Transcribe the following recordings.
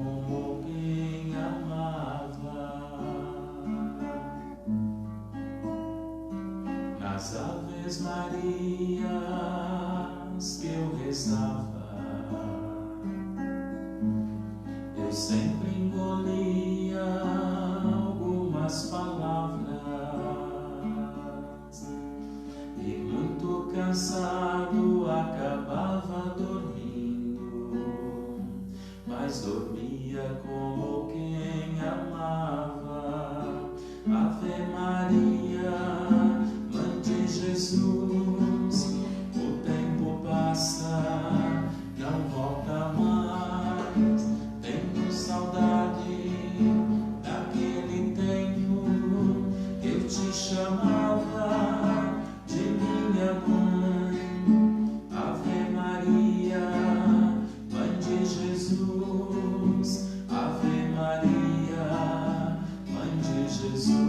como quem amava. Nas Aves Marias que eu rezava, eu sempre engolia algumas palavras e muito cansado acabava dormindo, mas dormia como quem amava. Ave Maria, Mãe de Jesus, o tempo passa, não volta mais. Tenho saudade daquele tempo que eu te chamava de minha mãe. Ave Maria, Mãe de Jesus, Ave Maria, Mãe de Jesus.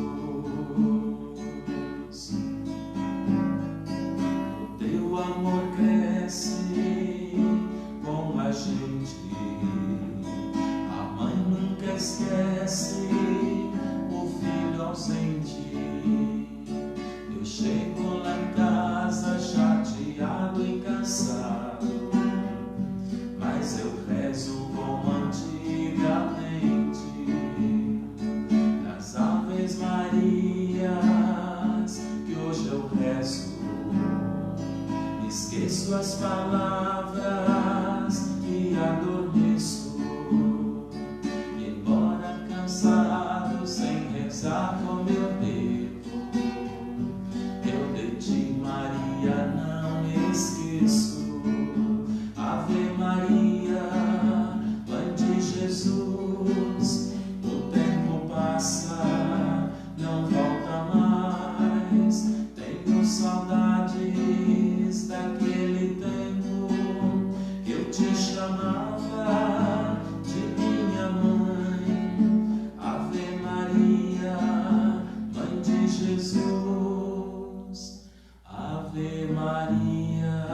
O teu amor cresce com a gente, a mãe nunca esquece o filho ausente. Eu chego lá em casa chateado e cansado, mas eu rezo como antigamente. Nas Aves Marias que hoje eu rezo, esqueço as palavras e adormeço. Embora cansado, sem rezar como eu devo, eu de ti, Maria, não me esqueço. Ave Maria, Mãe de Jesus, o tempo passa, não volta mais. Tenho saudades daquele tempo que eu te chamava de minha mãe. Ave Maria, Mãe de Jesus, Ave Maria,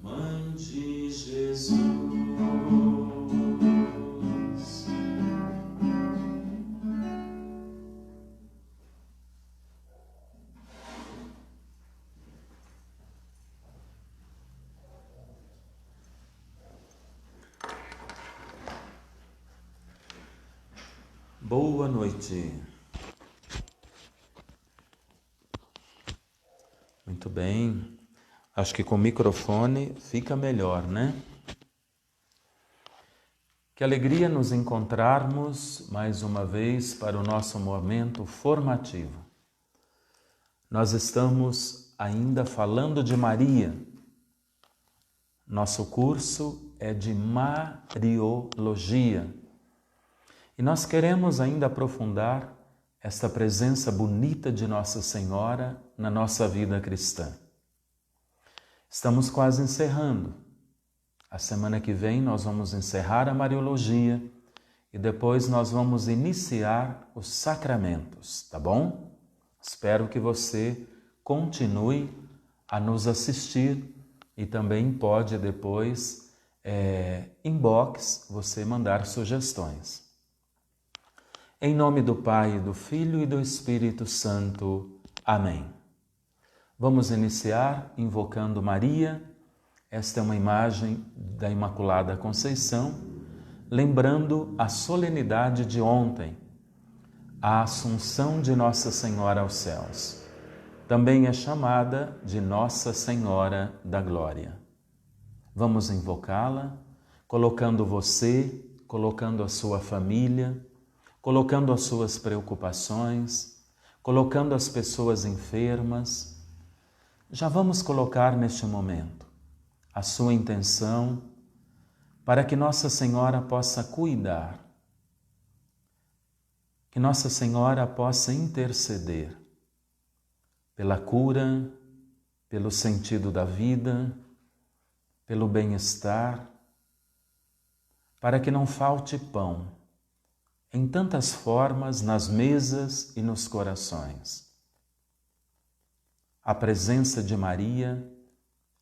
Mãe de Jesus. Boa noite. Muito bem. Acho que com o microfone fica melhor, né? Que alegria nos encontrarmos mais uma vez para o nosso momento formativo. Nós estamos ainda falando de Maria. Nosso curso é de Mariologia. E nós queremos ainda aprofundar esta presença bonita de Nossa Senhora na nossa vida cristã. Estamos quase encerrando. A semana que vem nós vamos encerrar a Mariologia e depois nós vamos iniciar os sacramentos, tá bom? Espero que você continue a nos assistir e também pode depois, inbox, você mandar sugestões. Em nome do Pai, do Filho e do Espírito Santo. Amém. Vamos iniciar invocando Maria. Esta é uma imagem da Imaculada Conceição, lembrando a solenidade de ontem, a Assunção de Nossa Senhora aos céus. Também é chamada de Nossa Senhora da Glória. Vamos invocá-la, colocando você, colocando a sua família, colocando as suas preocupações, colocando as pessoas enfermas. Já vamos colocar neste momento a sua intenção para que Nossa Senhora possa cuidar, que Nossa Senhora possa interceder pela cura, pelo sentido da vida, pelo bem-estar, para que não falte pão em tantas formas nas mesas e nos corações. A presença de Maria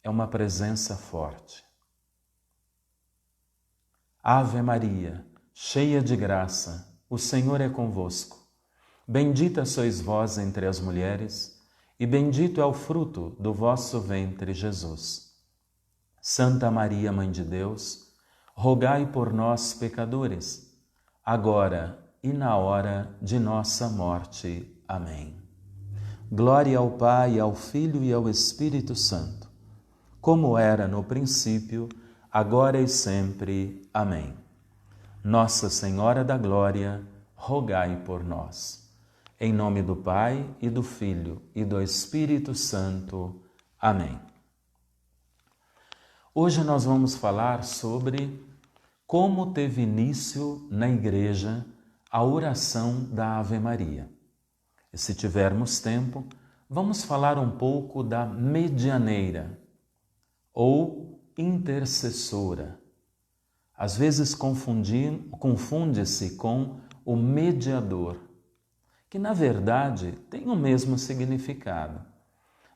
é uma presença forte. Ave Maria, cheia de graça, o Senhor é convosco. Bendita sois vós entre as mulheres, e bendito é o fruto do vosso ventre, Jesus. Santa Maria, Mãe de Deus, rogai por nós, pecadores, agora e na hora de nossa morte. Amém. Glória ao Pai, ao Filho e ao Espírito Santo, como era no princípio, agora e sempre. Amém. Nossa Senhora da Glória, rogai por nós. Em nome do Pai, e do Filho, e do Espírito Santo. Amém. Hoje nós vamos falar sobre como teve início na Igreja a oração da Ave Maria. E se tivermos tempo, vamos falar um pouco da medianeira ou intercessora. Às vezes confunde-se com o mediador, que na verdade tem o mesmo significado,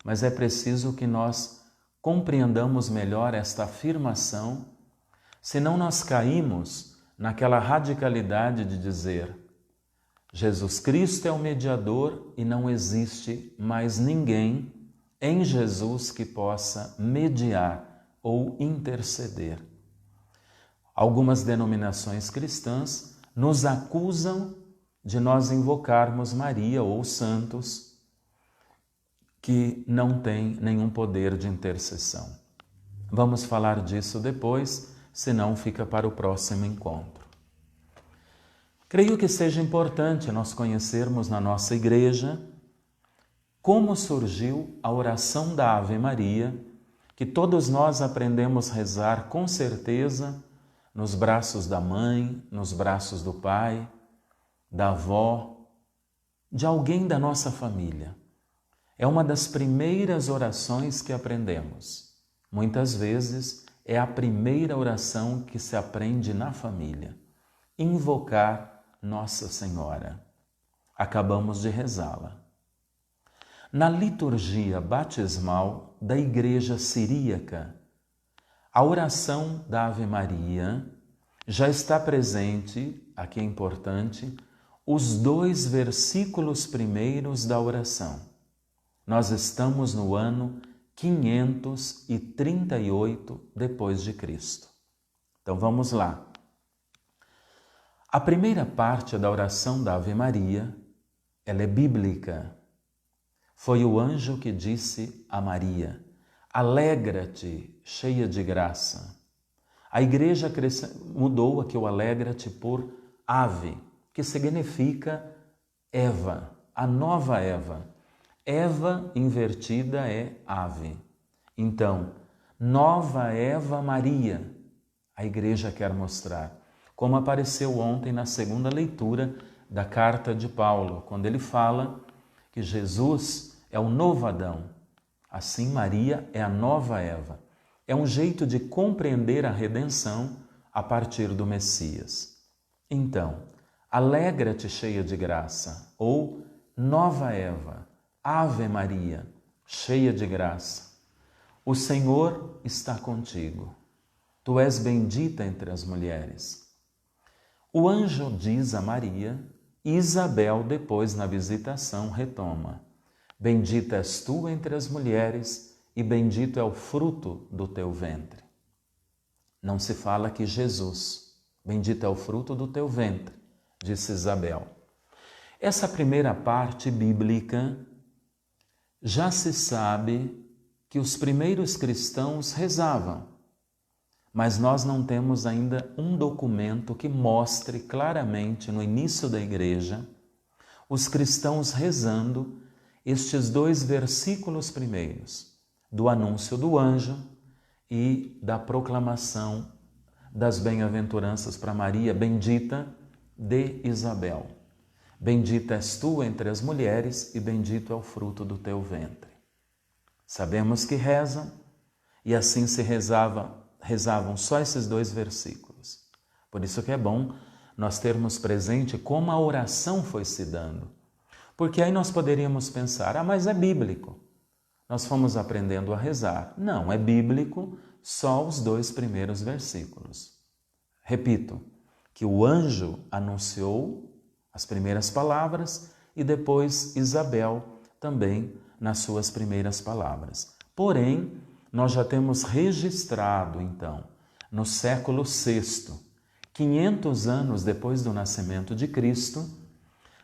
mas é preciso que nós compreendamos melhor esta afirmação, senão nós caímos naquela radicalidade de dizer: Jesus Cristo é o mediador e não existe mais ninguém em Jesus que possa mediar ou interceder. Algumas denominações cristãs nos acusam de nós invocarmos Maria ou santos que não têm nenhum poder de intercessão. Vamos falar disso depois, senão fica para o próximo encontro. Creio que seja importante nós conhecermos na nossa igreja como surgiu a oração da Ave Maria, que todos nós aprendemos a rezar com certeza nos braços da mãe, nos braços do pai, da avó, de alguém da nossa família. É uma das primeiras orações que aprendemos. Muitas vezes é a primeira oração que se aprende na família. Invocar Nossa Senhora. Acabamos de rezá-la. Na liturgia batismal da Igreja Siríaca, a oração da Ave Maria já está presente, aqui é importante, os 2 versículos primeiros da oração. Nós estamos no ano 538 depois de Cristo. Então vamos lá. A primeira parte da oração da Ave Maria, ela é bíblica. Foi o anjo que disse a Maria: alegra-te, cheia de graça. A igreja mudou aqui o alegra-te por ave, que significa Eva, a nova Eva. Eva invertida é ave. Então, nova Eva Maria, a igreja quer mostrar. Como apareceu ontem na segunda leitura da carta de Paulo, quando ele fala que Jesus é o novo Adão. Assim, Maria é a nova Eva. É um jeito de compreender a redenção a partir do Messias. Então, alegra-te, cheia de graça, ou nova Eva, Ave Maria, cheia de graça. O Senhor está contigo. Tu és bendita entre as mulheres. O anjo diz a Maria, e Isabel, depois na visitação, retoma: bendita és tu entre as mulheres, e bendito é o fruto do teu ventre. Não se fala que Jesus, bendito é o fruto do teu ventre, disse Isabel. Essa primeira parte bíblica, já se sabe que os primeiros cristãos rezavam, mas nós não temos ainda um documento que mostre claramente no início da igreja os cristãos rezando estes 2 versículos primeiros do anúncio do anjo e da proclamação das bem-aventuranças para Maria, bendita de Isabel. Bendita és tu entre as mulheres e bendito é o fruto do teu ventre. Sabemos que rezam e assim se rezavam só esses 2 versículos. Por isso que é bom nós termos presente como a oração foi se dando. Porque aí nós poderíamos pensar, mas é bíblico. Nós fomos aprendendo a rezar. Não, é bíblico só os 2 primeiros versículos. Repito, que o anjo anunciou as primeiras palavras e depois Isabel também nas suas primeiras palavras. Porém, nós já temos registrado, então, no século VI, 500 anos depois do nascimento de Cristo,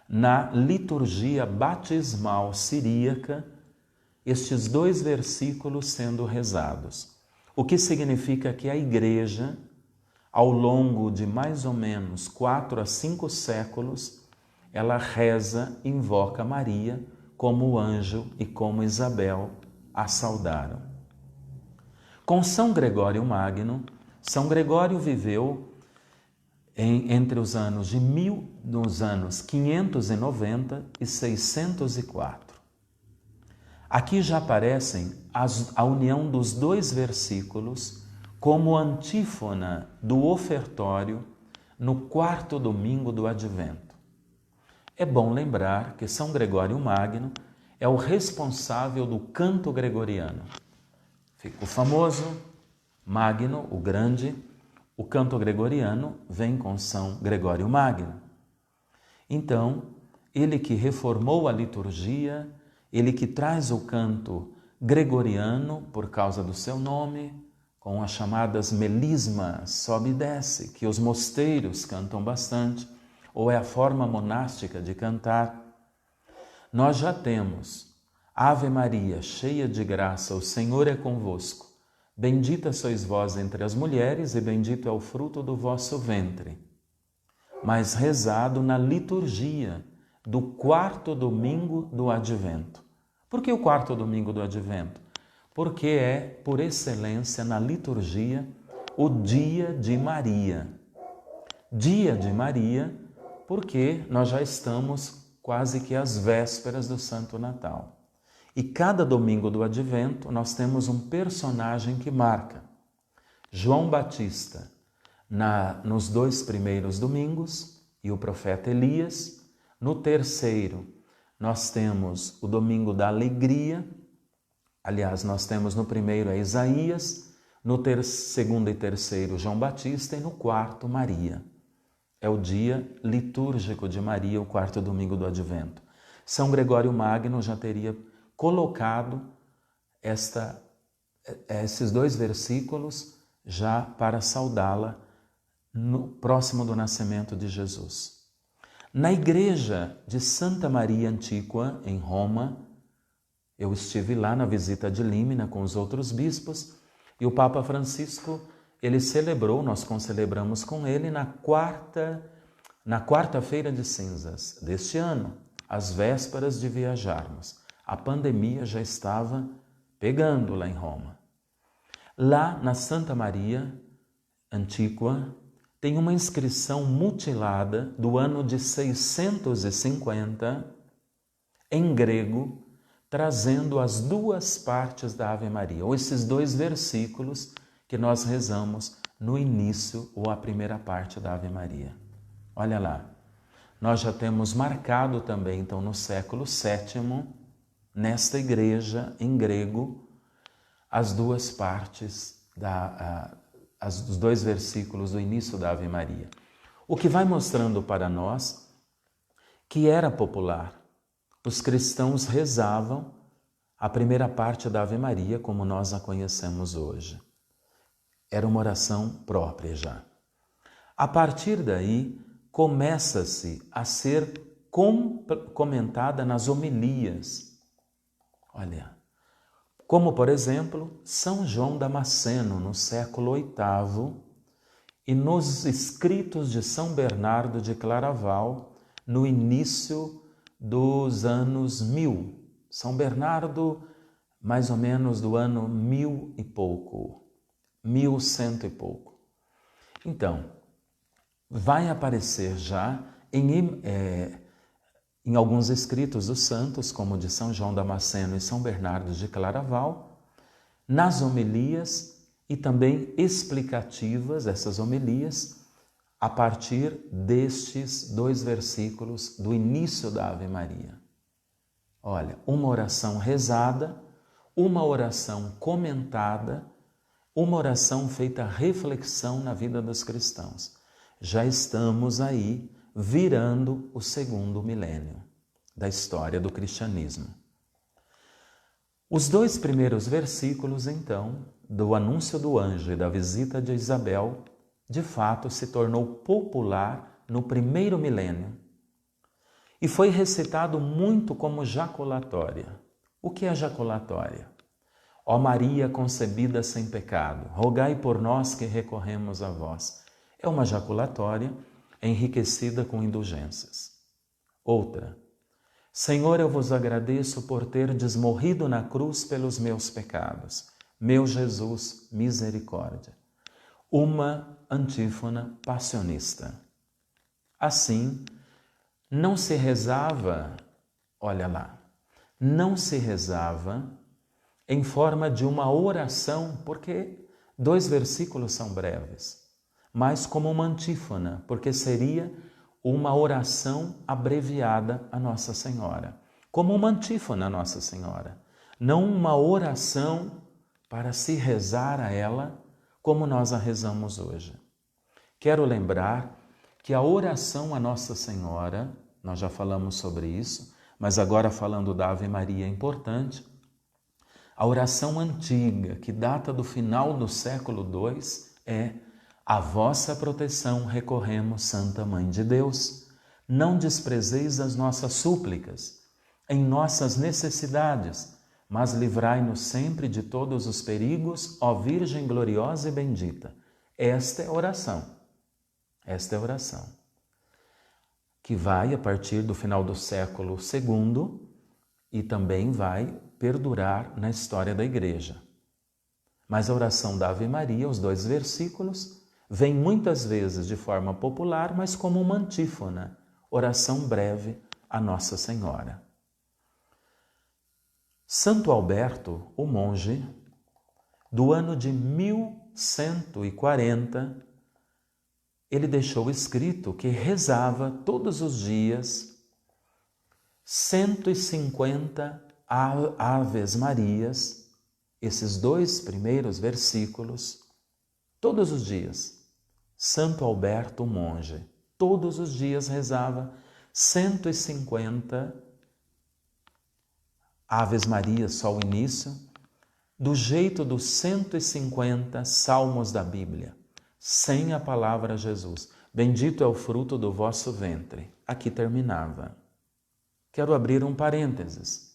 na liturgia batismal siríaca, estes 2 versículos sendo rezados. O que significa que a Igreja, ao longo de mais ou menos 4 a 5 séculos, ela reza, invoca Maria como o anjo e como Isabel a saudaram. Com São Gregório Magno, São Gregório viveu entre os anos 590 e 604. Aqui já aparecem a união dos 2 versículos como antífona do ofertório no 4º domingo do Advento. É bom lembrar que São Gregório Magno é o responsável do canto gregoriano. Fica o famoso Magno, o grande. O canto gregoriano vem com São Gregório Magno. Então, ele que reformou a liturgia, ele que traz o canto gregoriano por causa do seu nome, com as chamadas melismas, sobe e desce, que os mosteiros cantam bastante, ou é a forma monástica de cantar. Nós já temos Ave Maria, cheia de graça, o Senhor é convosco. Bendita sois vós entre as mulheres e bendito é o fruto do vosso ventre. Mas rezado na liturgia do 4º domingo do Advento. Por que o 4º domingo do Advento? Porque é, por excelência, na liturgia, o dia de Maria. Dia de Maria, porque nós já estamos quase que às vésperas do Santo Natal. E cada domingo do Advento nós temos um personagem que marca. João Batista nos 2 primeiros domingos e o profeta Elias. No 3º nós temos o domingo da alegria. Aliás, nós temos no 1º Isaías, no 2º e 3º João Batista e no 4º Maria. É o dia litúrgico de Maria, o 4º domingo do Advento. São Gregório Magno já teria colocado esses 2 versículos já para saudá-la próximo do nascimento de Jesus. Na igreja de Santa Maria Antíqua, em Roma, eu estive lá na visita de Límina com os outros bispos e o Papa Francisco, ele celebrou, nós concelebramos com ele na quarta-feira de cinzas deste ano, às vésperas de viajarmos. A pandemia já estava pegando lá em Roma. Lá na Santa Maria Antíqua tem uma inscrição mutilada do ano de 650 em grego, trazendo as 2 partes da Ave Maria, ou esses 2 versículos que nós rezamos no início ou a primeira parte da Ave Maria. Olha lá, nós já temos marcado também, então, no século VII, nesta igreja, em grego, as 2 partes, os 2 versículos do início da Ave Maria. O que vai mostrando para nós que era popular. Os cristãos rezavam a primeira parte da Ave Maria como nós a conhecemos hoje. Era uma oração própria já. A partir daí, começa-se a ser comentada nas homilias. Olha, como por exemplo, São João Damasceno, no século VIII, e nos escritos de São Bernardo de Claraval, no início dos anos 1000. São Bernardo, mais ou menos do ano 1000 e pouco, 1100 e pouco. Então, vai aparecer já em alguns escritos dos santos, como o de São João Damasceno e São Bernardo de Claraval, nas homilias e também explicativas, essas homilias, a partir destes 2 versículos do início da Ave Maria. Olha, uma oração rezada, uma oração comentada, uma oração feita reflexão na vida dos cristãos. Já estamos aí virando o segundo milênio da história do cristianismo. Os 2 primeiros versículos, então, do anúncio do anjo e da visita de Isabel, de fato se tornou popular no primeiro milênio e foi recitado muito como jaculatória. O que é jaculatória? Ó Maria concebida sem pecado, rogai por nós que recorremos a vós. É uma jaculatória enriquecida com indulgências. Outra, Senhor, eu vos agradeço por terdes morrido na cruz pelos meus pecados. Meu Jesus, misericórdia. Uma antífona passionista. Assim, não se rezava, olha lá, não se rezava em forma de uma oração, porque 2 versículos são breves, mas como uma antífona, porque seria uma oração abreviada a Nossa Senhora, como uma antífona a Nossa Senhora, não uma oração para se rezar a ela como nós a rezamos hoje. Quero lembrar que a oração a Nossa Senhora, nós já falamos sobre isso, mas agora falando da Ave Maria é importante, a oração antiga, que data do final do século II, é: a vossa proteção recorremos, Santa Mãe de Deus. Não desprezeis as nossas súplicas, em nossas necessidades, mas livrai-nos sempre de todos os perigos, ó Virgem gloriosa e bendita. Esta é a oração. Esta é a oração, que vai a partir do final do século II e também vai perdurar na história da Igreja. Mas a oração da Ave Maria, os 2 versículos, vem muitas vezes de forma popular, mas como uma antífona, oração breve a Nossa Senhora. Santo Alberto, o monge, do ano de 1140, ele deixou escrito que rezava todos os dias 150 Aves Marias, esses 2 primeiros versículos, todos os dias. Santo Alberto, o monge, todos os dias rezava 150 Aves Marias, só o início, do jeito dos 150 salmos da Bíblia, sem a palavra Jesus. Bendito é o fruto do vosso ventre. Aqui terminava. Quero abrir um parênteses.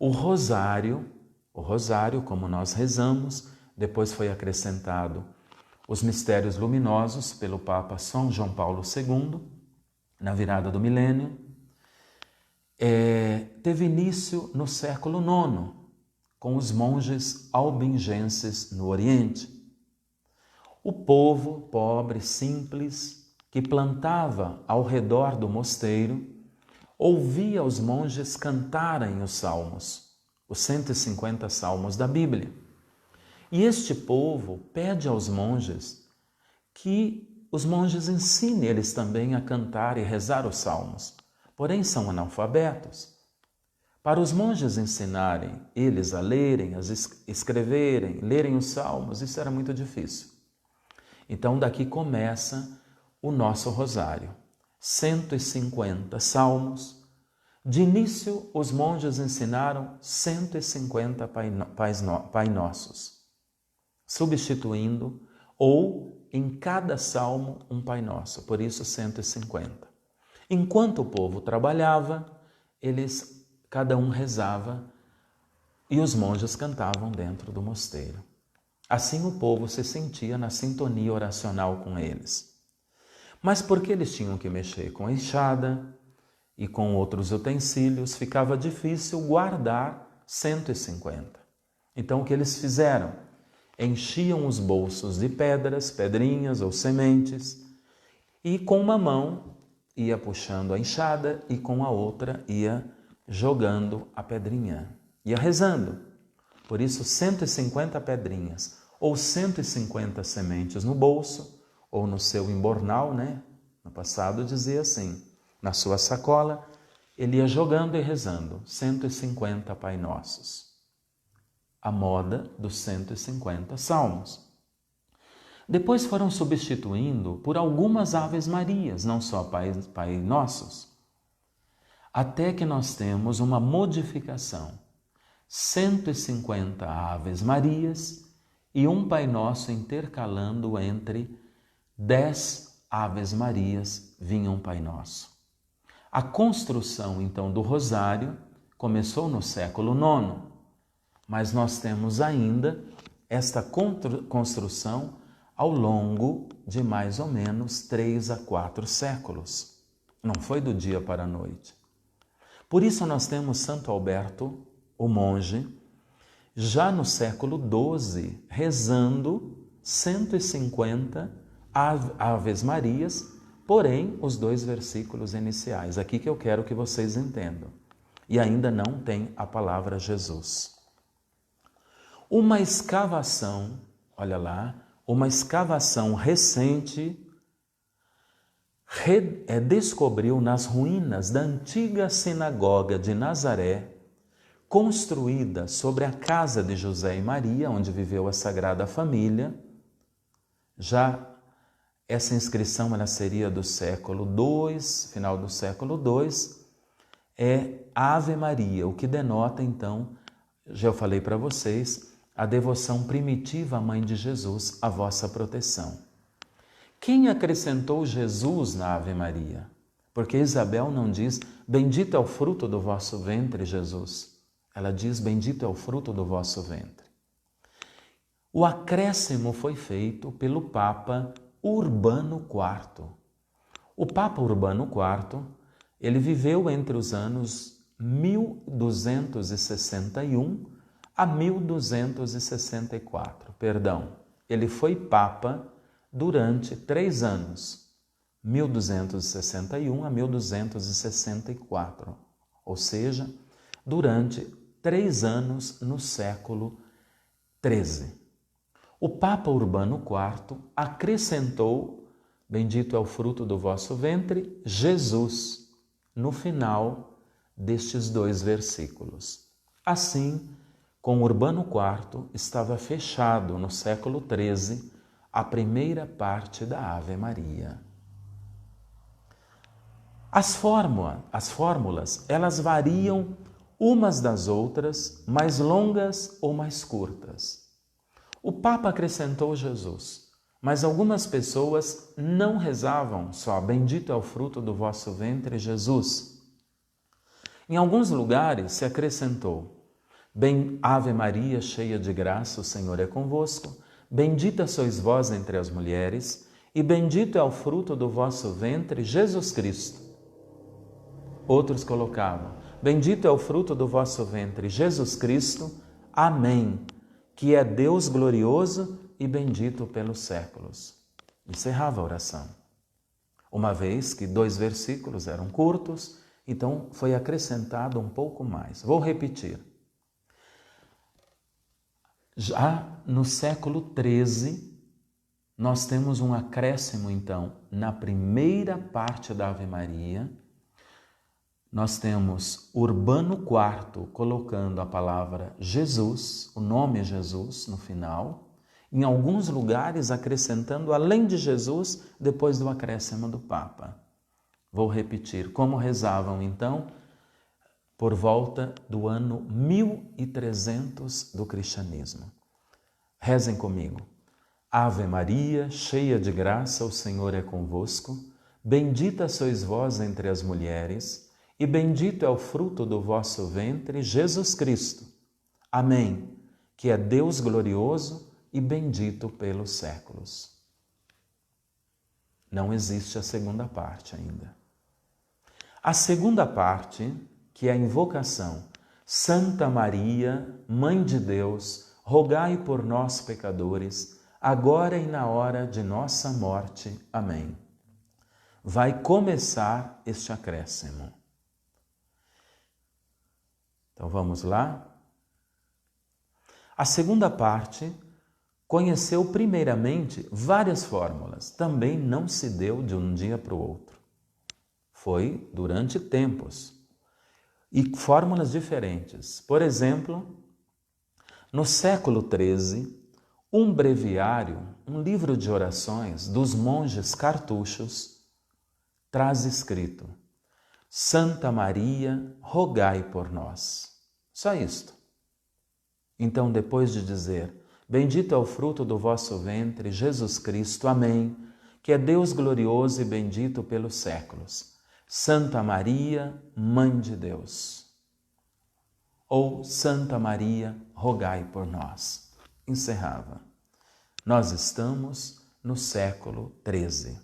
O rosário, como nós rezamos, depois foi acrescentado os mistérios luminosos pelo Papa São João Paulo II, na virada do milênio, teve início no século IX, com os monges albingenses no Oriente. O povo pobre, simples, que plantava ao redor do mosteiro, ouvia os monges cantarem os salmos, os 150 salmos da Bíblia. E este povo pede aos monges que os monges ensinem eles também a cantar e rezar os salmos, porém são analfabetos. Para os monges ensinarem eles a lerem, a escreverem, lerem os salmos, isso era muito difícil. Então daqui começa o nosso rosário. 150 salmos. De início, os monges ensinaram 150 Pai Nossos, substituindo ou em cada salmo um Pai Nosso, por isso 150. Enquanto o povo trabalhava, cada um rezava e os monges cantavam dentro do mosteiro. Assim o povo se sentia na sintonia oracional com eles. Mas porque eles tinham que mexer com a enxada e com outros utensílios, ficava difícil guardar 150. Então o que eles fizeram? Enchiam os bolsos de pedras, pedrinhas ou sementes, e com uma mão ia puxando a enxada e com a outra ia jogando a pedrinha, ia rezando. Por isso 150 pedrinhas ou 150 sementes no bolso, ou no seu embornal, né? No passado dizia assim, na sua sacola, ele ia jogando e rezando, 150 Pai Nossos. a moda dos 150 salmos. Depois foram substituindo por algumas Aves Marias, não só Pai Nossos, até que nós temos uma modificação. 150 Aves Marias e um Pai Nosso intercalando entre 10 Aves Marias vinha um Pai Nosso. A construção, então, do Rosário começou no século IX, mas nós temos ainda esta construção ao longo de mais ou menos 3 a 4 séculos. Não foi do dia para a noite. Por isso nós temos Santo Alberto, o monge, já no século XII, rezando 150 Aves Marias, porém os 2 versículos iniciais, aqui que eu quero que vocês entendam. E ainda não tem a palavra Jesus. Uma escavação, olha lá, uma escavação recente descobriu nas ruínas da antiga sinagoga de Nazaré, construída sobre a casa de José e Maria, onde viveu a Sagrada Família. Já essa inscrição ela seria do século II, final do século II, é Ave Maria, o que denota então, já eu falei para vocês, a devoção primitiva à Mãe de Jesus, a vossa proteção. Quem acrescentou Jesus na Ave Maria? Porque Isabel não diz, bendito é o fruto do vosso ventre, Jesus. Ela diz, bendito é o fruto do vosso ventre. O acréscimo foi feito pelo Papa Urbano IV. O Papa Urbano IV, ele viveu entre os anos 1261 a 1264, ele foi Papa durante 3 anos, 1261 a 1264, ou seja, durante 3 anos no século XIII. O Papa Urbano IV acrescentou, bendito é o fruto do vosso ventre, Jesus, no final destes 2 versículos. Assim, com Urbano IV, estava fechado no século XIII a primeira parte da Ave Maria. As fórmulas, elas variam umas das outras, mais longas ou mais curtas. O Papa acrescentou Jesus, mas algumas pessoas não rezavam só bendito é o fruto do vosso ventre, Jesus. Em alguns lugares se acrescentou Ave Maria, cheia de graça, o Senhor é convosco. Bendita sois vós entre as mulheres, e bendito é o fruto do vosso ventre, Jesus Cristo. Outros colocavam, bendito é o fruto do vosso ventre, Jesus Cristo. Amém, que é Deus glorioso e bendito pelos séculos. Encerrava a oração. Uma vez que 2 versículos eram curtos, então foi acrescentado um pouco mais. Vou repetir. Já no século XIII, nós temos um acréscimo, então, na primeira parte da Ave Maria. Nós temos Urbano IV colocando a palavra Jesus, o nome Jesus, no final. Em alguns lugares, acrescentando, além de Jesus, depois do acréscimo do Papa. Vou repetir, como rezavam, então, por volta do ano 1300 do cristianismo. Rezem comigo. Ave Maria, cheia de graça, o Senhor é convosco. Bendita sois vós entre as mulheres, e bendito é o fruto do vosso ventre, Jesus Cristo. Amém, que é Deus glorioso e bendito pelos séculos. Não existe a segunda parte ainda. A segunda parte, que é a invocação, Santa Maria, Mãe de Deus, rogai por nós, pecadores, agora e na hora de nossa morte. Amém. Vai começar este acréscimo. Então vamos lá? A segunda parte conheceu primeiramente várias fórmulas. Também não se deu de um dia para o outro. Foi durante tempos. E fórmulas diferentes. Por exemplo, No século XIII, um breviário, um livro de orações dos monges cartuchos, traz escrito: Santa Maria, rogai por nós. Só isto. Então, depois de dizer: Bendito é o fruto do vosso ventre, Jesus Cristo, amém, que é Deus glorioso e bendito pelos séculos. Santa Maria, Mãe de Deus. Ou Santa Maria, rogai por nós. Encerrava. Nós estamos no século XIII,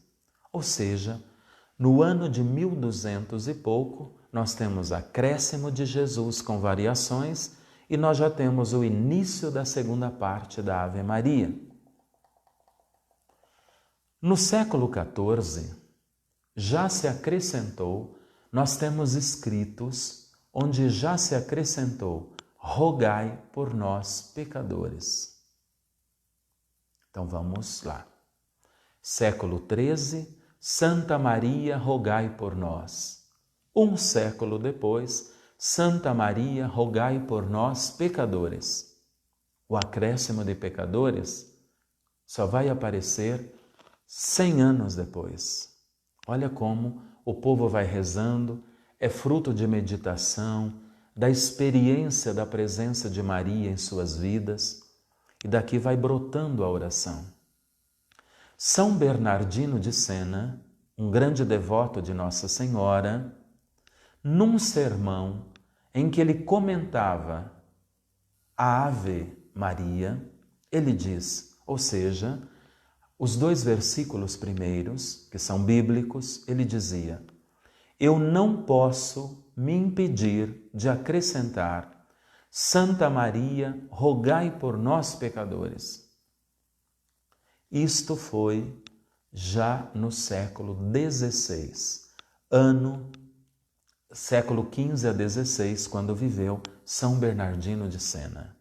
ou seja, no ano de 1200 e pouco, nós temos acréscimo de Jesus com variações e nós já temos o início da segunda parte da Ave Maria. No século XIV, já se acrescentou, nós temos escritos onde já se acrescentou: rogai por nós, pecadores. Então vamos lá. Século XIII, Santa Maria, rogai por nós. Um século depois, Santa Maria, rogai por nós, pecadores. O acréscimo de pecadores só vai aparecer 100 anos depois. Olha como o povo vai rezando, é fruto de meditação, da experiência da presença de Maria em suas vidas, e daqui vai brotando a oração. São Bernardino de Sena, um grande devoto de Nossa Senhora, num sermão em que ele comentava a Ave Maria, ele diz, ou seja, os 2 versículos primeiros, que são bíblicos, ele dizia: Eu não posso me impedir de acrescentar: Santa Maria, rogai por nós, pecadores. Isto foi já no século XVI, século XV a XVI, quando viveu São Bernardino de Sena.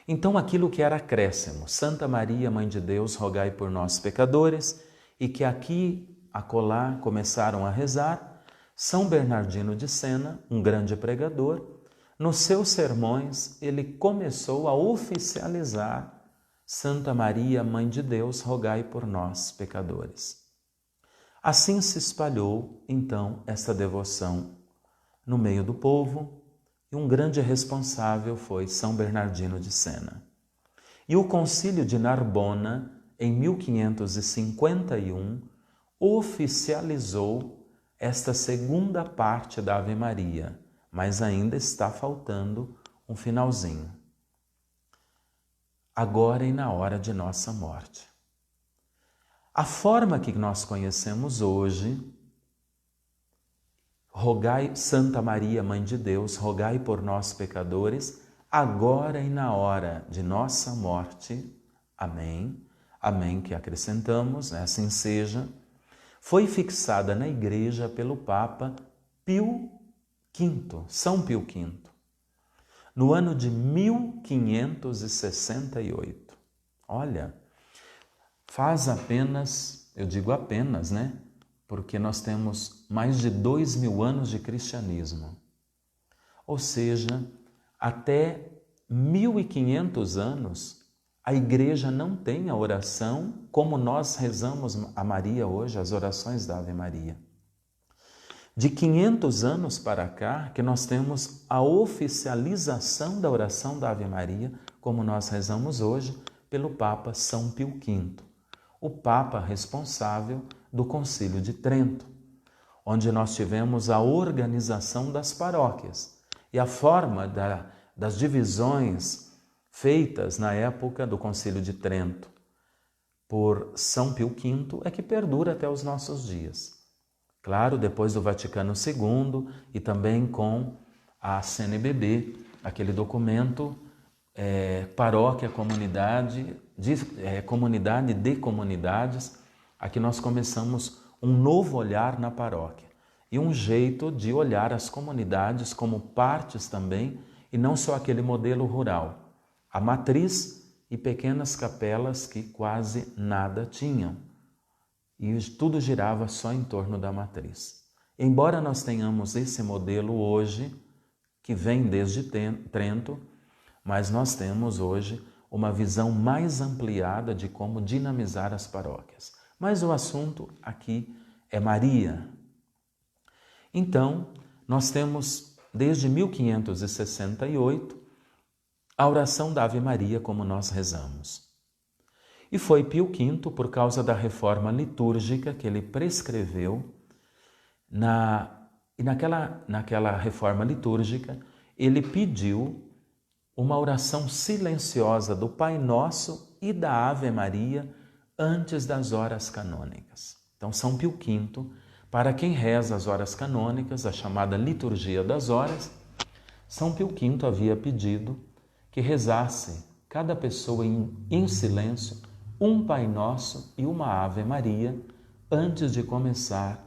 Então, aquilo que era acréscimo, Santa Maria, Mãe de Deus, rogai por nós, pecadores, e que aqui, acolá, começaram a rezar, São Bernardino de Sena, um grande pregador, nos seus sermões, ele começou a oficializar: Santa Maria, Mãe de Deus, rogai por nós, pecadores. Assim se espalhou, então, essa devoção no meio do povo, e um grande responsável foi São Bernardino de Sena. E o Concílio de Narbona, em 1551, oficializou esta segunda parte da Ave Maria, mas ainda está faltando um finalzinho. Agora e na hora de nossa morte. A forma que nós conhecemos hoje, rogai, Santa Maria, Mãe de Deus, rogai por nós, pecadores, agora e na hora de nossa morte. Amém. Amém, que acrescentamos, assim seja. Foi fixada na Igreja pelo Papa Pio V, São Pio V, no ano de 1568. Olha, faz apenas, eu digo apenas, né? Porque nós temos mais de 2000 anos de cristianismo. Ou seja, até 1500 anos, a Igreja não tem a oração como nós rezamos a Maria hoje, as orações da Ave Maria. De 500 anos para cá, que nós temos a oficialização da oração da Ave Maria, como nós rezamos hoje, pelo Papa São Pio V, o Papa responsável do Concílio de Trento, onde nós tivemos a organização das paróquias e a forma das divisões feitas na época do Concílio de Trento por São Pio V é que perdura até os nossos dias. Claro, depois do Vaticano II e também com a CNBB, aquele documento Paróquia, Comunidade de Comunidades, aqui nós começamos um novo olhar na paróquia e um jeito de olhar as comunidades como partes também e não só aquele modelo rural, a matriz e pequenas capelas que quase nada tinham. E tudo girava só em torno da matriz. Embora nós tenhamos esse modelo hoje, que vem desde Trento, mas nós temos hoje uma visão mais ampliada de como dinamizar as paróquias. Mas o assunto aqui é Maria. Então, nós temos desde 1568 a oração da Ave Maria como nós rezamos. E foi Pio V, por causa da reforma litúrgica que ele prescreveu, naquela reforma litúrgica, ele pediu uma oração silenciosa do Pai Nosso e da Ave Maria antes das horas canônicas. Então, São Pio V, para quem reza as horas canônicas, a chamada liturgia das horas, São Pio V havia pedido que rezasse cada pessoa em silêncio um Pai Nosso e uma Ave Maria antes de começar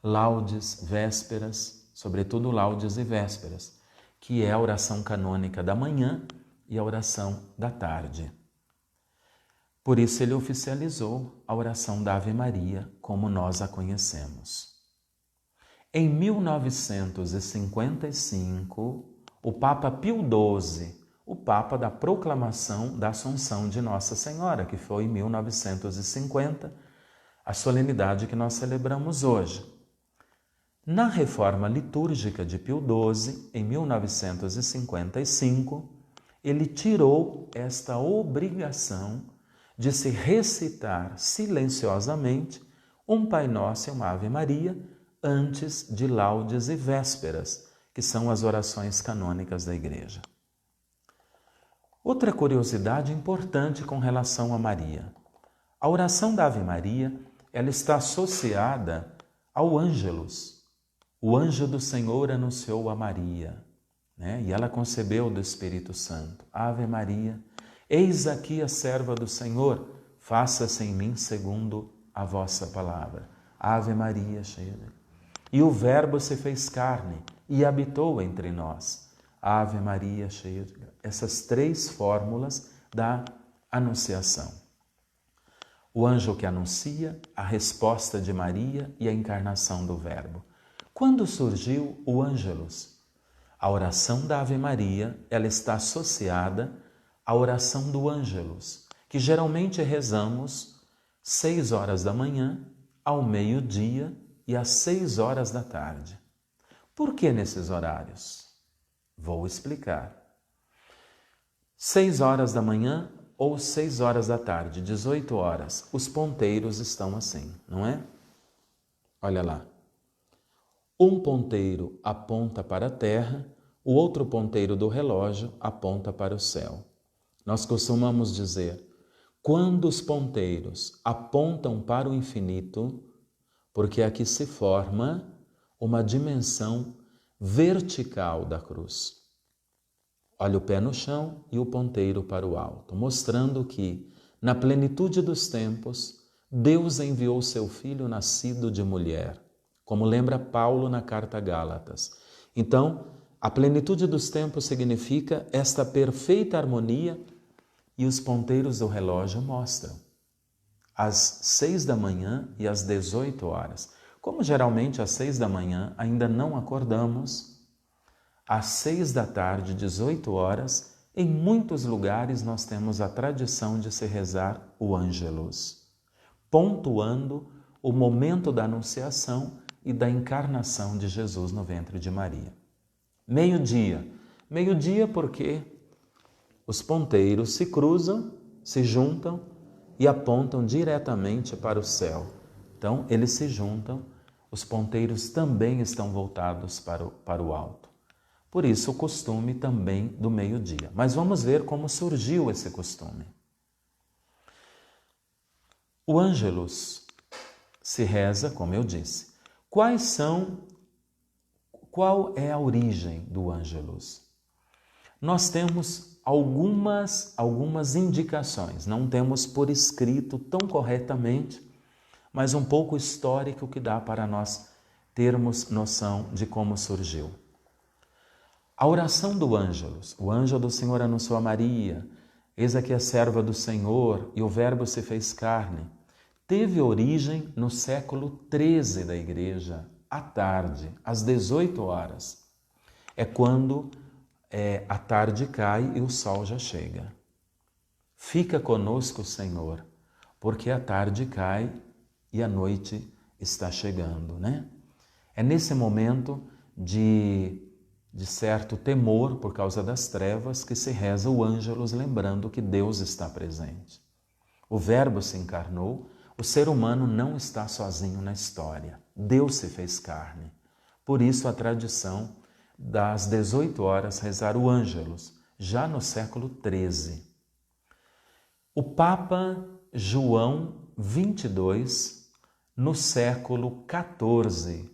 laudes, vésperas, sobretudo laudes e vésperas, que é a oração canônica da manhã e a oração da tarde. Por isso ele oficializou a oração da Ave Maria como nós a conhecemos. Em 1955, o Papa Pio XII, o Papa da proclamação da Assunção de Nossa Senhora, que foi em 1950, a solenidade que nós celebramos hoje. Na reforma litúrgica de Pio XII, em 1955, ele tirou esta obrigação de se recitar silenciosamente um Pai Nosso e uma Ave Maria antes de laudes e vésperas, que são as orações canônicas da Igreja. Outra curiosidade importante com relação a Maria. A oração da Ave Maria, ela está associada ao Ângelus. O anjo do Senhor anunciou a Maria, e ela concebeu do Espírito Santo. Ave Maria, eis aqui a serva do Senhor, faça-se em mim segundo a vossa palavra. Ave Maria, cheia de... E o Verbo se fez carne e habitou entre nós. Ave Maria, cheia de... Essas três fórmulas da anunciação. O anjo que anuncia, a resposta de Maria e a encarnação do Verbo. Quando surgiu o Ângelus? A oração da Ave Maria, ela está associada à oração do Ângelus, que geralmente rezamos 6 horas da manhã, ao meio-dia e às 6 horas da tarde. Por que nesses horários? Vou explicar. 6 horas da manhã ou 6 horas da tarde, 18 horas, os ponteiros estão assim, não é? Olha lá. Um ponteiro aponta para a terra, o outro ponteiro do relógio aponta para o céu. Nós costumamos dizer, quando os ponteiros apontam para o infinito, porque aqui se forma uma dimensão vertical da cruz. Olha o pé no chão e o ponteiro para o alto, mostrando que, na plenitude dos tempos, Deus enviou seu Filho nascido de mulher, como lembra Paulo na carta a Gálatas. Então, a plenitude dos tempos significa esta perfeita harmonia e os ponteiros do relógio mostram às 6 da manhã e às 18 horas. Como geralmente às 6 da manhã ainda não acordamos, às 6 da tarde, 18 horas, em muitos lugares nós temos a tradição de se rezar o Ângelus, pontuando o momento da anunciação e da encarnação de Jesus no ventre de Maria. Meio-dia. Meio-dia porque os ponteiros se cruzam, se juntam e apontam diretamente para o céu. Então, eles se juntam, os ponteiros também estão voltados para o alto. Por isso, o costume também do meio-dia. Mas vamos ver como surgiu esse costume. O Ângelus se reza, como eu disse. Qual é a origem do Ângelus? Nós temos algumas indicações, não temos por escrito tão corretamente, mas um pouco histórico que dá para nós termos noção de como surgiu. A oração do Ângelus, o anjo do Senhor anunciou a Maria, eis aqui a serva do Senhor, e o Verbo se fez carne, teve origem no século XIII da Igreja, à tarde, às 18 horas. É quando a tarde cai e o sol já chega. Fica conosco, Senhor, porque a tarde cai e a noite está chegando, né? É nesse momento de certo temor por causa das trevas que se reza o Ângelus, lembrando que Deus está presente. O Verbo se encarnou, o ser humano não está sozinho na história. Deus se fez carne. Por isso a tradição das 18 horas rezar o Ângelus, já no século XIII. O Papa João XXII, no século XIV,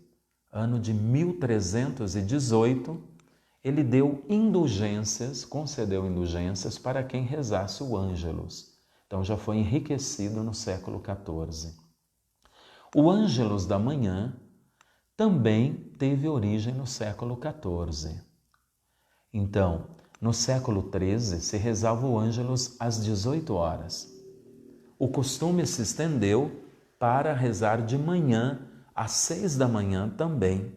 ano de 1318, ele deu indulgências, concedeu indulgências para quem rezasse o Ângelus. Então já foi enriquecido no século XIV. O Ângelus da manhã também teve origem no século XIV. Então, no século XIII se rezava o Ângelus às 18 horas. O costume se estendeu para rezar de manhã, às 6 da manhã também,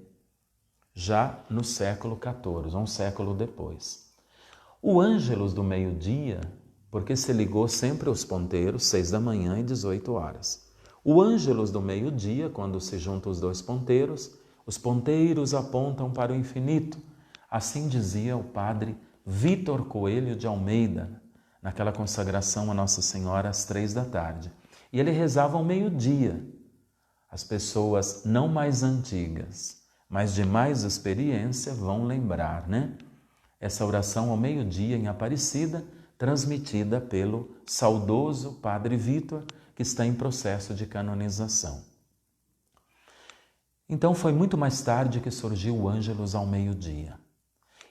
já no século XIV, um século depois. O Ângelus do meio-dia, porque se ligou sempre aos ponteiros, 6 da manhã e 18 horas. O Ângelus do meio-dia, quando se juntam os dois ponteiros, os ponteiros apontam para o infinito. Assim dizia o padre Vítor Coelho de Almeida, naquela consagração a Nossa Senhora às 3 da tarde. E ele rezava ao meio-dia. As pessoas não mais antigas, mas de mais experiência vão lembrar, né? Essa oração ao meio-dia em Aparecida, transmitida pelo saudoso Padre Vítor, que está em processo de canonização. Então foi muito mais tarde que surgiu o Ângelus ao meio-dia.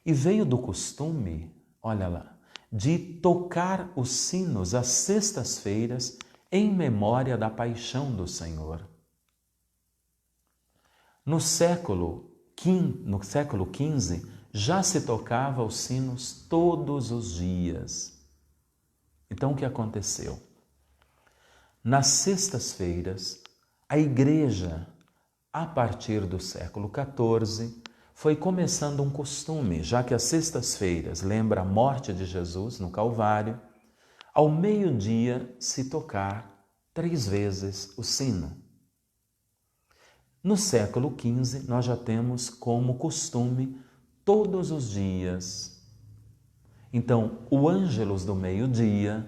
E veio do costume, olha lá, de tocar os sinos às sextas-feiras em memória da paixão do Senhor. No século XV, já se tocava os sinos todos os dias. Então o que aconteceu? Nas sextas-feiras, a Igreja, a partir do século XIV, foi começando um costume, já que as sextas-feiras lembra a morte de Jesus no Calvário, ao meio-dia se tocar 3 vezes o sino. No século XV, nós já temos como costume todos os dias. Então, o Ângelus do meio-dia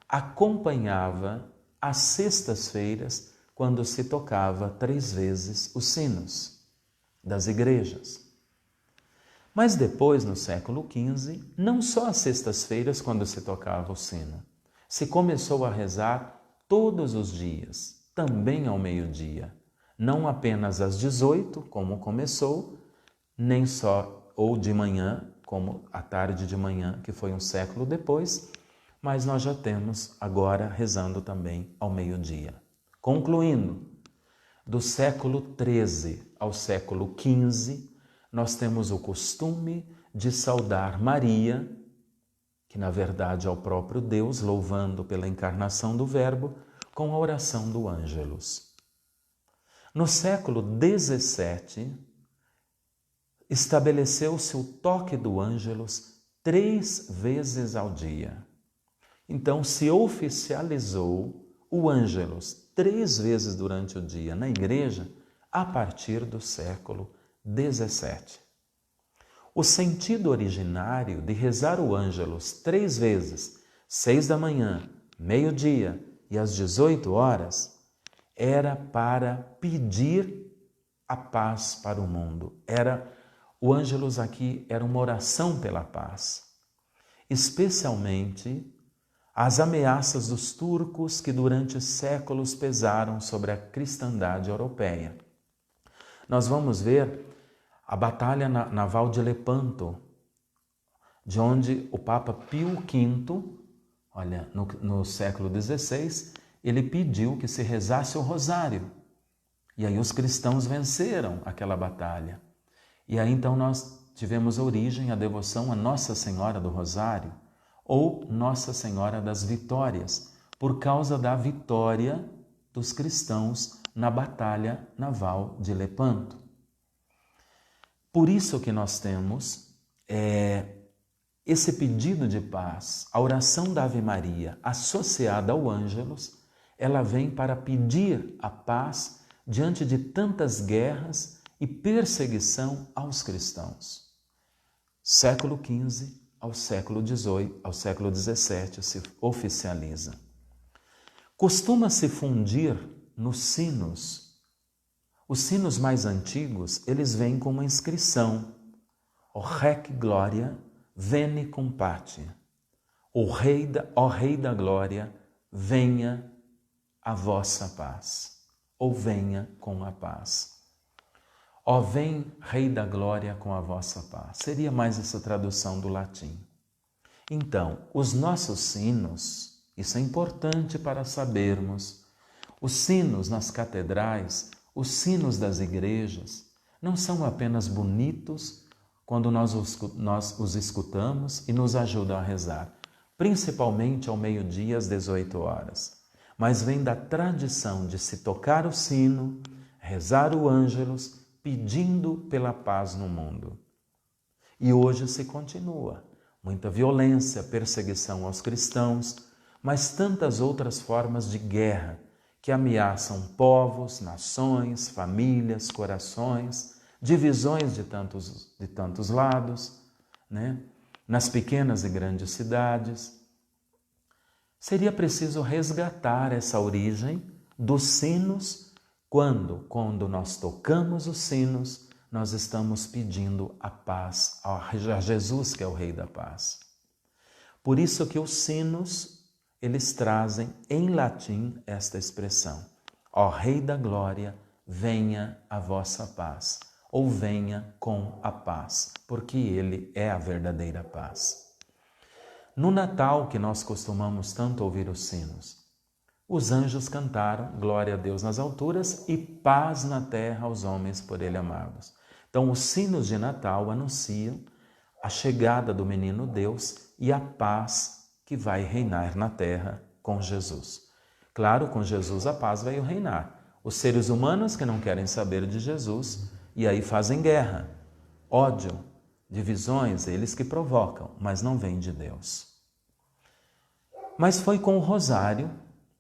acompanhava as sextas-feiras, quando se tocava 3 vezes os sinos das igrejas. Mas depois, no século XV, não só às sextas-feiras, quando se tocava o sino, se começou a rezar todos os dias, também ao meio-dia. Não apenas às 18, como começou, nem só ou de manhã, como a tarde de manhã, que foi um século depois, mas nós já temos agora rezando também ao meio-dia. Concluindo, do século XIII ao século XV, nós temos o costume de saudar Maria, que na verdade é o próprio Deus, louvando pela encarnação do Verbo, com a oração do Ângelus. No século XVII, estabeleceu-se o toque do Ângelus 3 vezes ao dia. Então se oficializou o Ângelus 3 vezes durante o dia na igreja a partir do século XVII. O sentido originário de rezar o Ângelus 3 vezes, 6 da manhã, meio-dia e às 18 horas, era para pedir a paz para o mundo. O Ângelus aqui era uma oração pela paz, especialmente as ameaças dos turcos que durante séculos pesaram sobre a cristandade europeia. Nós vamos ver a batalha naval de Lepanto, de onde o Papa Pio V, olha, no século XVI, ele pediu que se rezasse o rosário. E aí os cristãos venceram aquela batalha. E aí então nós tivemos origem a devoção a Nossa Senhora do Rosário, ou Nossa Senhora das Vitórias, por causa da vitória dos cristãos na batalha naval de Lepanto. Por isso que nós temos esse pedido de paz, a oração da Ave Maria associada ao Ângelus, ela vem para pedir a paz diante de tantas guerras e perseguição aos cristãos. Século XV ao século XVIII, ao século XVII se oficializa. Costuma-se fundir nos sinos. Os sinos mais antigos, eles vêm com uma inscrição: O Rec Gloria, veni cum pace. Ó Rei da Glória, venha a vossa paz. Ou venha com a paz. Ó vem, Rei da Glória, com a vossa paz. Seria mais essa tradução do latim. Então, os nossos sinos, isso é importante para sabermos, os sinos nas catedrais, os sinos das igrejas, não são apenas bonitos quando nós os escutamos e nos ajudam a rezar, principalmente ao meio-dia, às 18 horas. Mas vem da tradição de se tocar o sino, rezar o Ângelus, pedindo pela paz no mundo. E hoje se continua. Muita violência, perseguição aos cristãos, mas tantas outras formas de guerra que ameaçam povos, nações, famílias, corações, divisões de tantos lados, né? Nas pequenas e grandes cidades. Seria preciso resgatar essa origem dos sinos quando nós tocamos os sinos, nós estamos pedindo a paz a Jesus, que é o Rei da Paz. Por isso que os sinos, eles trazem em latim esta expressão: Ó Rei da Glória, venha a vossa paz, ou venha com a paz, porque Ele é a verdadeira paz. No Natal, que nós costumamos tanto ouvir os sinos, os anjos cantaram glória a Deus nas alturas e paz na terra aos homens por Ele amados. Então, os sinos de Natal anunciam a chegada do menino Deus e a paz que vai reinar na terra com Jesus. Claro, com Jesus a paz veio reinar. Os seres humanos que não querem saber de Jesus e aí fazem guerra, ódio, divisões, eles que provocam, mas não vem de Deus. Mas foi com o rosário,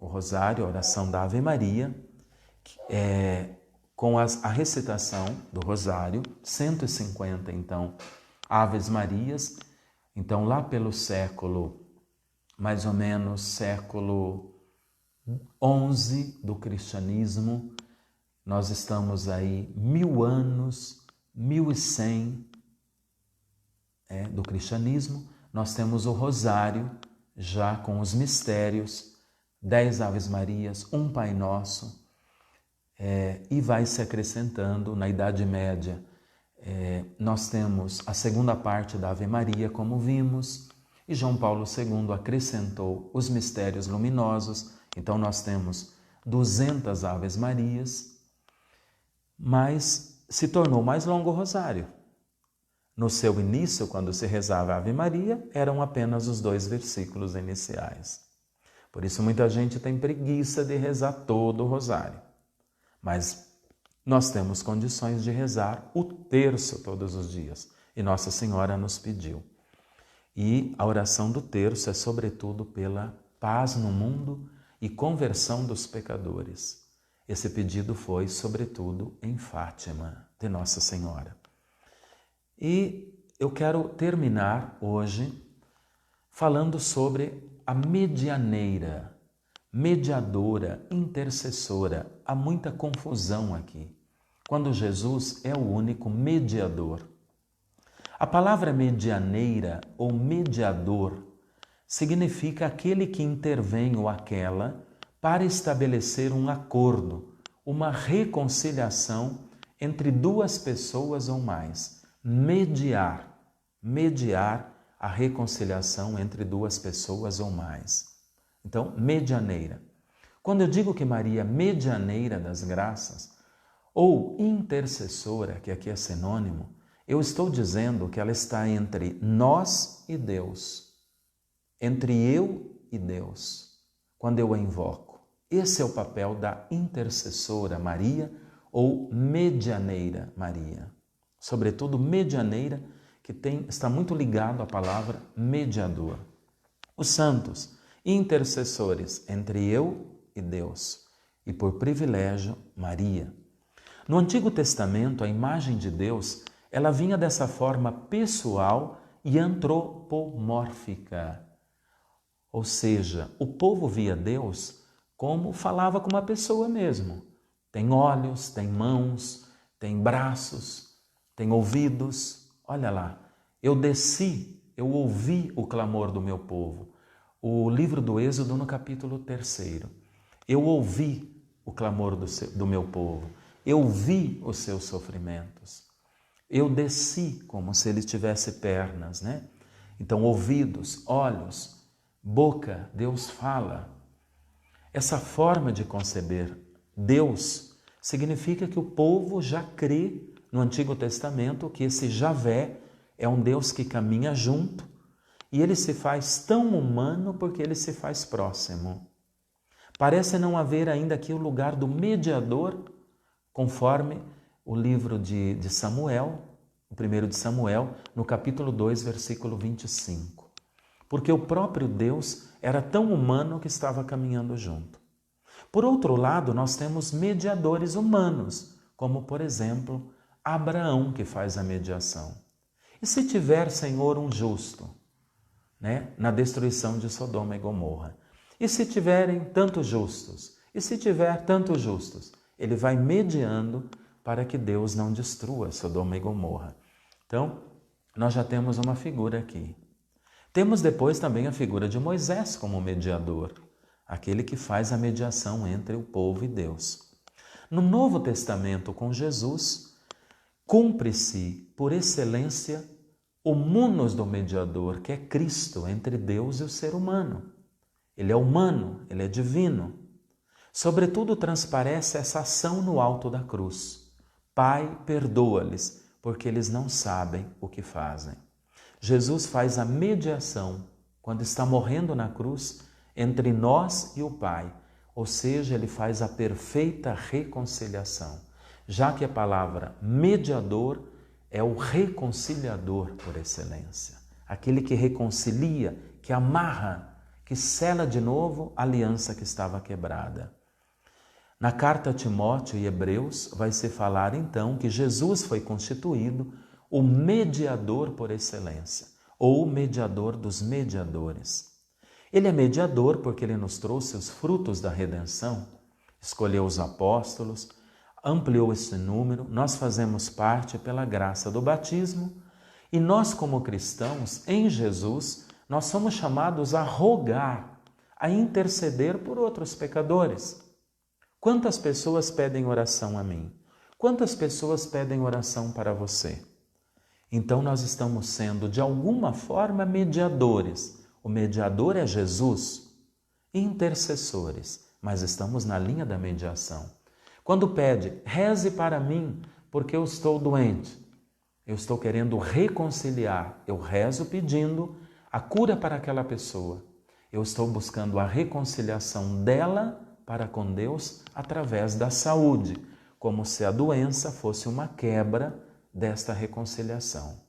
a oração da Ave Maria, com a recitação do rosário, 150, então, Aves Marias. Então, lá pelo século, mais ou menos, século XI do cristianismo, nós estamos aí 1000 anos, 1100 do cristianismo, nós temos o rosário, já com os mistérios, 10 Aves Marias, um Pai Nosso, e vai se acrescentando. Na Idade Média, nós temos a segunda parte da Ave Maria, como vimos, e João Paulo II acrescentou os mistérios luminosos, então nós temos 200 Aves Marias, mas se tornou mais longo o rosário. No seu início, quando se rezava a Ave Maria, eram apenas os 2 versículos iniciais. Por isso muita gente tem preguiça de rezar todo o rosário. Mas nós temos condições de rezar o terço todos os dias. E Nossa Senhora nos pediu. E a oração do terço é sobretudo pela paz no mundo e conversão dos pecadores. Esse pedido foi sobretudo em Fátima, de Nossa Senhora. E eu quero terminar hoje falando sobre a medianeira, mediadora, intercessora. Há muita confusão aqui, quando Jesus é o único mediador. A palavra medianeira ou mediador significa aquele que intervém ou aquela para estabelecer um acordo, uma reconciliação entre 2 pessoas ou mais. Mediar a reconciliação entre 2 pessoas ou mais. Então, medianeira. Quando eu digo que Maria é medianeira das graças, ou intercessora, que aqui é sinônimo, eu estou dizendo que ela está entre nós e Deus, entre eu e Deus, quando eu a invoco. Esse é o papel da intercessora Maria ou medianeira Maria. Sobretudo medianeira, que está muito ligado à palavra mediador. Os santos, intercessores entre eu e Deus, e por privilégio, Maria. No Antigo Testamento, a imagem de Deus, ela vinha dessa forma pessoal e antropomórfica. Ou seja, o povo via Deus como falava com uma pessoa mesmo. Tem olhos, tem mãos, tem braços, tem ouvidos. Olha lá, eu desci, eu ouvi o clamor do meu povo. O livro do Êxodo no capítulo 3. Eu ouvi o clamor do meu povo. Eu vi os seus sofrimentos. Eu desci como se ele tivesse pernas, né? Então, ouvidos, olhos, boca, Deus fala. Essa forma de conceber Deus significa que o povo já crê no Antigo Testamento que esse Javé é um Deus que caminha junto e ele se faz tão humano porque ele se faz próximo. Parece não haver ainda aqui o lugar do mediador, conforme o livro de Samuel, o primeiro de Samuel, no capítulo 2, versículo 25. Porque o próprio Deus era tão humano que estava caminhando junto. Por outro lado, nós temos mediadores humanos, como, por exemplo, Abraão, que faz a mediação. E se tiver, Senhor, um justo, né, na destruição de Sodoma e Gomorra? E se tiverem tantos justos? E se tiver tantos justos? Ele vai mediando para que Deus não destrua Sodoma e Gomorra. Então, nós já temos uma figura aqui. Temos depois também a figura de Moisés como mediador, aquele que faz a mediação entre o povo e Deus. No Novo Testamento, com Jesus, cumpre-se, por excelência, o munus do mediador, que é Cristo, entre Deus e o ser humano. Ele é humano, ele é divino. Sobretudo transparece essa ação no alto da cruz. Pai, perdoa-lhes, porque eles não sabem o que fazem. Jesus faz a mediação, quando está morrendo na cruz, entre nós e o Pai. Ou seja, ele faz a perfeita reconciliação. Já que a palavra mediador é o reconciliador por excelência. Aquele que reconcilia, que amarra, que sela de novo a aliança que estava quebrada. Na carta a Timóteo e Hebreus vai se falar então que Jesus foi constituído o mediador por excelência, ou o mediador dos mediadores. Ele é mediador porque ele nos trouxe os frutos da redenção, escolheu os apóstolos, ampliou esse número, nós fazemos parte pela graça do batismo e nós como cristãos, em Jesus, nós somos chamados a rogar, a interceder por outros pecadores. Quantas pessoas pedem oração a mim? Quantas pessoas pedem oração para você? Então nós estamos sendo, de alguma forma, mediadores. O mediador é Jesus, intercessores, mas estamos na linha da mediação. Quando pede, reze para mim, porque eu estou doente, eu estou querendo reconciliar, eu rezo pedindo a cura para aquela pessoa. Eu estou buscando a reconciliação dela para com Deus através da saúde, como se a doença fosse uma quebra desta reconciliação.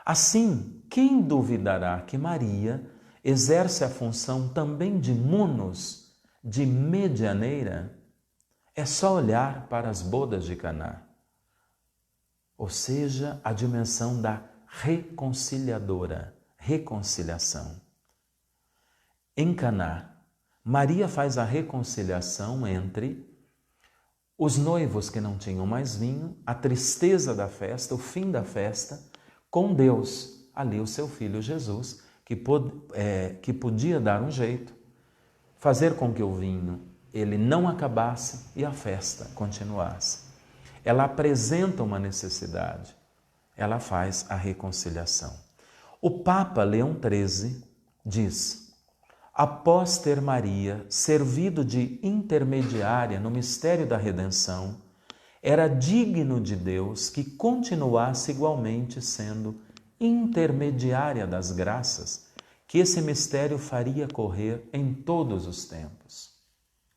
Assim, quem duvidará que Maria exerce a função também de munus, de medianeira? É só olhar para as bodas de Caná, ou seja, a dimensão da reconciliadora, reconciliação. Em Caná, Maria faz a reconciliação entre os noivos que não tinham mais vinho, a tristeza da festa, o fim da festa, com Deus, ali o seu filho Jesus, que podia dar um jeito, fazer com que o vinho ele não acabasse e a festa continuasse. Ela apresenta uma necessidade, ela faz a reconciliação. O Papa Leão XIII diz: após ter Maria servido de intermediária no mistério da redenção, era digno de Deus que continuasse igualmente sendo intermediária das graças, que esse mistério faria correr em todos os tempos.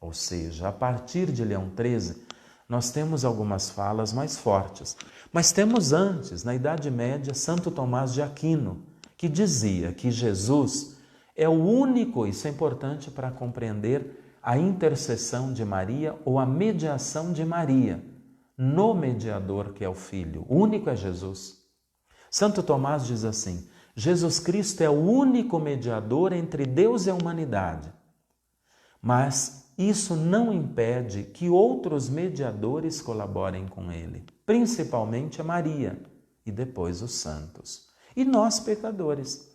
Ou seja, a partir de Leão XIII, nós temos algumas falas mais fortes. Mas temos antes, na Idade Média, Santo Tomás de Aquino, que dizia que Jesus é o único, isso é importante para compreender a intercessão de Maria ou a mediação de Maria no mediador que é o Filho. O único é Jesus. Santo Tomás diz assim: Jesus Cristo é o único mediador entre Deus e a humanidade. Mas isso não impede que outros mediadores colaborem com ele, principalmente a Maria e depois os santos. E nós, pecadores,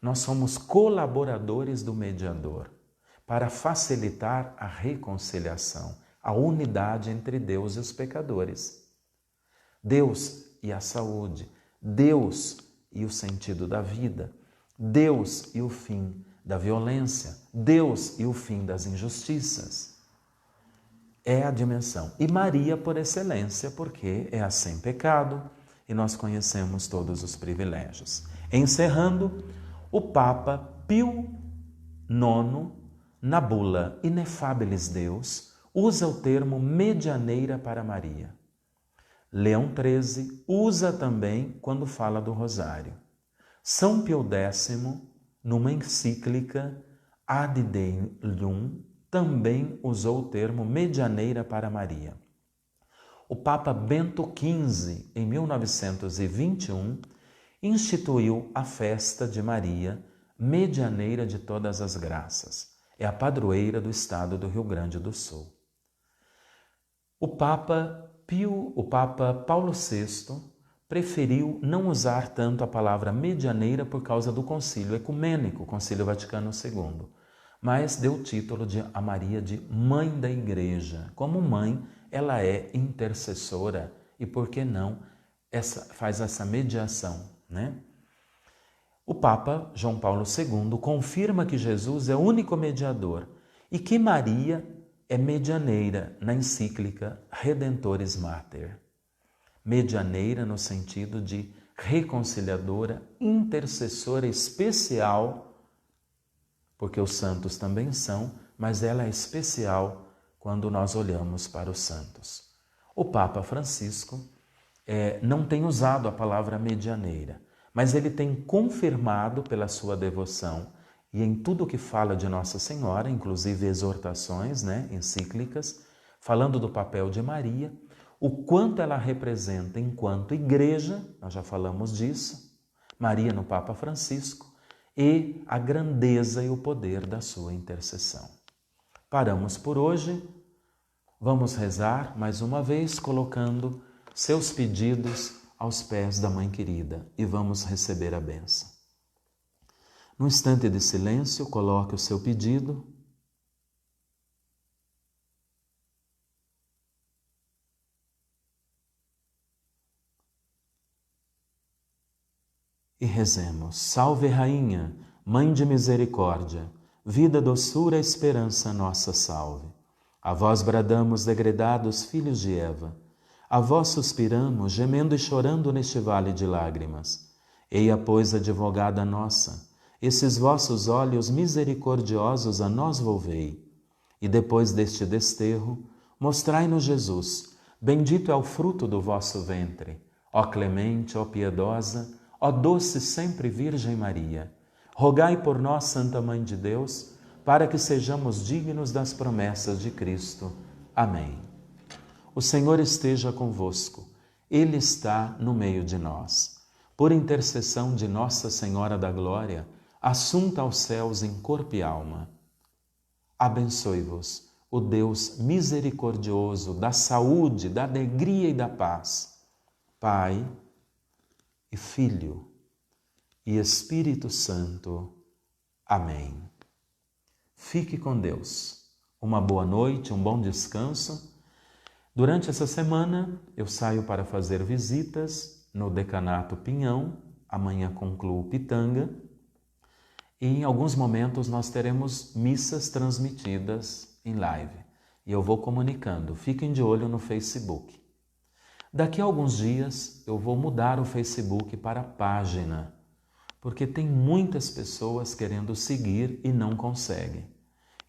nós somos colaboradores do mediador para facilitar a reconciliação, a unidade entre Deus e os pecadores. Deus e a saúde, Deus e o sentido da vida, Deus e o fim da violência, Deus e o fim das injustiças. É a dimensão. E Maria por excelência, porque é a sem pecado e nós conhecemos todos os privilégios. Encerrando, o Papa Pio IX, na bula Inefabilis Deus, usa o termo medianeira para Maria. Leão XIII usa também quando fala do rosário. São Pio X, numa encíclica Ad Deum, também usou o termo medianeira para Maria. O Papa Bento XV, em 1921, instituiu a festa de Maria, medianeira de todas as graças. É a padroeira do estado do Rio Grande do Sul. O Papa Paulo VI preferiu não usar tanto a palavra medianeira por causa do concílio ecumênico, Concílio Vaticano II, mas deu o título a Maria de Mãe da Igreja. Como mãe, ela é intercessora e, por que não, faz essa mediação, né? O Papa João Paulo II confirma que Jesus é o único mediador e que Maria é medianeira na encíclica Redemptoris Mater. Medianeira no sentido de reconciliadora, intercessora especial, porque os santos também são, mas ela é especial quando nós olhamos para os santos. O Papa Francisco não tem usado a palavra medianeira, mas ele tem confirmado pela sua devoção e em tudo que fala de Nossa Senhora, inclusive exortações, encíclicas, falando do papel de Maria, o quanto ela representa enquanto igreja, nós já falamos disso, Maria no Papa Francisco, e a grandeza e o poder da sua intercessão. Paramos por hoje, vamos rezar mais uma vez, colocando seus pedidos aos pés da Mãe querida e vamos receber a bênção. No instante de silêncio, coloque o seu pedido. E rezemos. Salve Rainha, Mãe de misericórdia, vida, doçura, esperança nossa salve. A vós bradamos, degredados filhos de Eva, a vós suspiramos, gemendo e chorando neste vale de lágrimas. Eia, pois, advogada nossa, esses vossos olhos misericordiosos a nós volvei. E depois deste desterro, mostrai-nos Jesus, bendito é o fruto do vosso ventre. Ó clemente, ó piedosa, ó doce sempre Virgem Maria, rogai por nós, Santa Mãe de Deus, para que sejamos dignos das promessas de Cristo. Amém. O Senhor esteja convosco, Ele está no meio de nós. Por intercessão de Nossa Senhora da Glória, assunta aos céus em corpo e alma, abençoe-vos o Deus misericordioso, da saúde, da alegria e da paz, Pai e Filho e Espírito Santo. Amém. Fique com Deus. Uma boa noite, um bom descanso. Durante essa semana, eu saio para fazer visitas no Decanato Pinhão, amanhã concluo Pitanga, e em alguns momentos nós teremos missas transmitidas em live. E eu vou comunicando, fiquem de olho no Facebook. Daqui a alguns dias eu vou mudar o Facebook para página, porque tem muitas pessoas querendo seguir e não conseguem.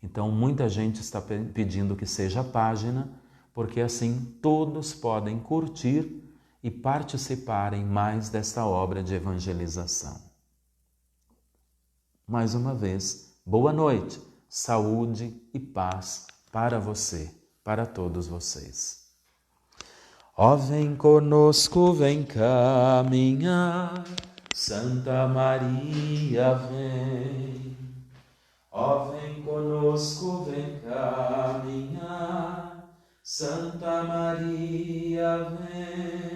Então muita gente está pedindo que seja página, porque assim todos podem curtir e participarem mais desta obra de evangelização. Mais uma vez, boa noite, saúde e paz para você, para todos vocês. Ó, vem conosco, vem caminhar, Santa Maria vem. Ó, vem conosco, vem caminhar, Santa Maria vem.